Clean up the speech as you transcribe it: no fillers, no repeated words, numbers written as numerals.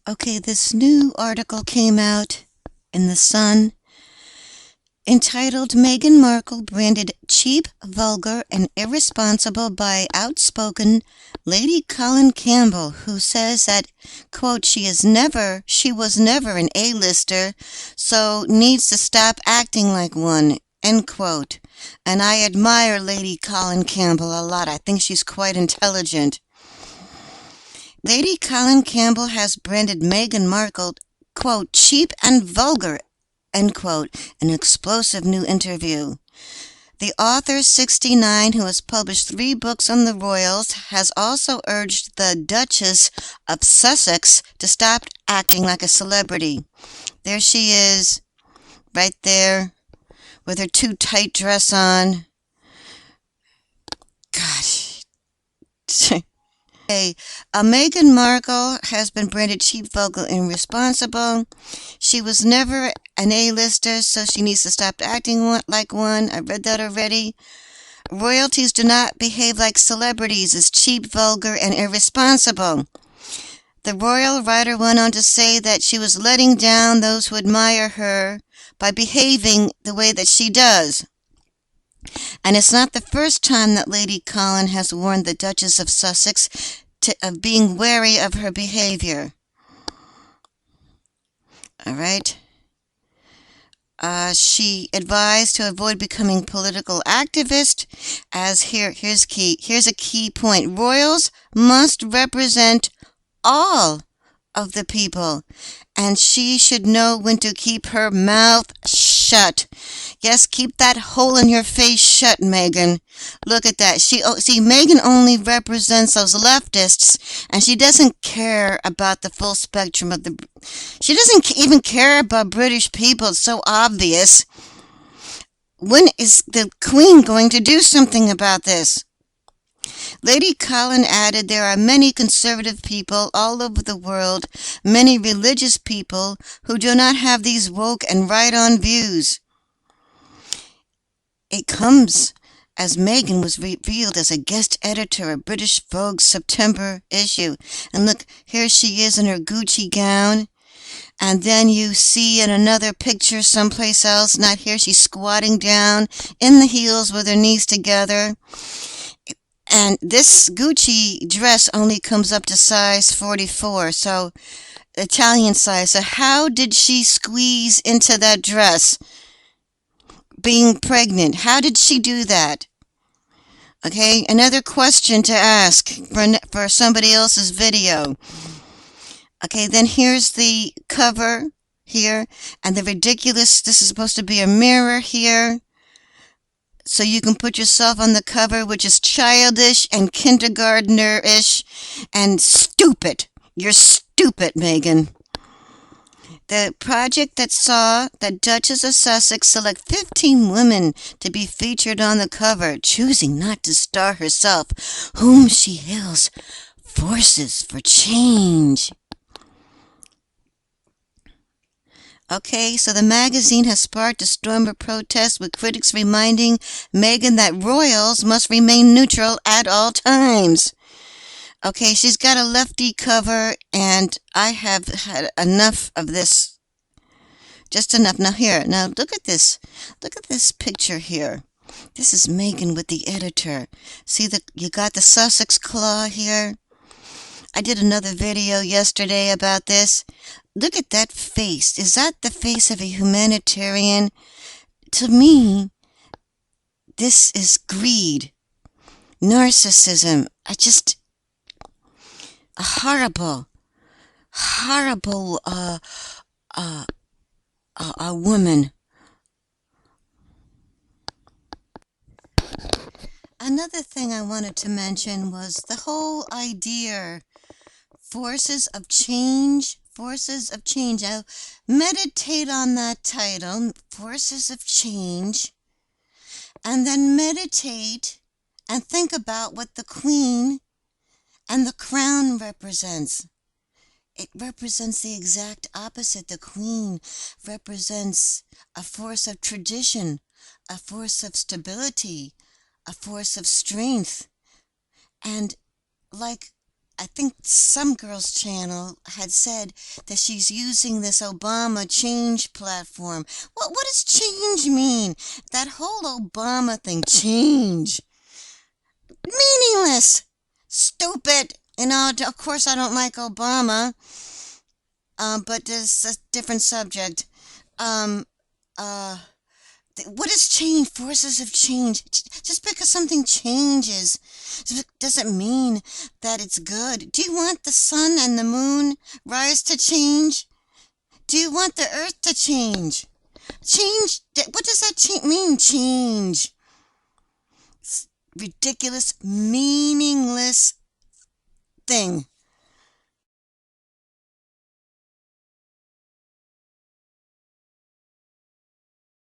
Okay, this new article came out in The Sun entitled Meghan Markle branded cheap, vulgar, and irresponsible by outspoken Lady Colin Campbell, who says that, quote, she was never an A-lister, so needs to stop acting like one, end quote. And I admire Lady Colin Campbell a lot. I think she's quite intelligent. Lady Colin Campbell has branded Meghan Markle, quote, cheap and vulgar, end quote, in an explosive new interview. The author, 69, who has published 3 books on the royals, has also urged the Duchess of Sussex to stop acting like a celebrity. There she is, right there, with her too tight dress on. Gosh. Meghan Markle has been branded cheap, vulgar, and irresponsible. She was never an A-lister, so she needs to stop acting like one. I read that already. Royalties do not behave like celebrities, is cheap, vulgar, and irresponsible. The royal writer went on to say that she was letting down those who admire her by behaving the way that she does. And it's not the first time that Lady Colin has warned the Duchess of Sussex of being wary of her behavior. All right. She advised to avoid becoming political activist, as here's a key point. Royals must represent all of the people, and she should know when to keep her mouth shut. Yes, keep that hole in your face shut, Meghan. Look at that. See, Meghan only represents those leftists, and she doesn't care about the full spectrum of the... She doesn't even care about British people. It's so obvious. When is the Queen going to do something about this? Lady Colin added, there are many conservative people all over the world, many religious people, who do not have these woke and right-on views. It comes as Meghan was revealed as a guest editor of British Vogue's September issue. And look, here she is in her Gucci gown. And then you see in another picture someplace else, not here, she's squatting down in the heels with her knees together. And this Gucci dress only comes up to size 44, so Italian size. So how did she squeeze into that dress? Being pregnant, how did she do that? Okay, another question to ask for somebody else's video. Okay, then here's the cover here, and the ridiculous, this is supposed to be a mirror here, so you can put yourself on the cover, which is childish and kindergartner-ish and stupid. You're stupid, Meghan. The project that saw the Duchess of Sussex select 15 women to be featured on the cover, choosing not to star herself, whom she hails forces for change. Okay, so the magazine has sparked a storm of protest, with critics reminding Meghan that royals must remain neutral at all times. Okay, she's got a lefty cover, and I have had enough of this. Just enough. Now look at this. Look at this picture here. This is Meghan with the editor. See, you got the Sussex claw here. I did another video yesterday about this. Look at that face. Is that the face of a humanitarian? To me, this is greed, narcissism. A horrible woman. Another thing I wanted to mention was the whole idea, forces of change. Forces of change. I'll meditate on that title, Forces of Change, and then meditate and think about what the Queen and the Crown represents. It represents the exact opposite. The Queen represents a force of tradition, a force of stability, a force of strength. And like I think some girl's channel had said that she's using this Obama change platform. What does change mean? That whole Obama thing, change. Meaningless. Stupid. Of course I don't like Obama. But this is a different subject. Um, uh, what is change? Forces of change. Just because something changes doesn't mean that it's good. Do you want the sun and the moon rise to change? Do you want the earth to change? Change? What does that mean, change? It's ridiculous, meaningless thing.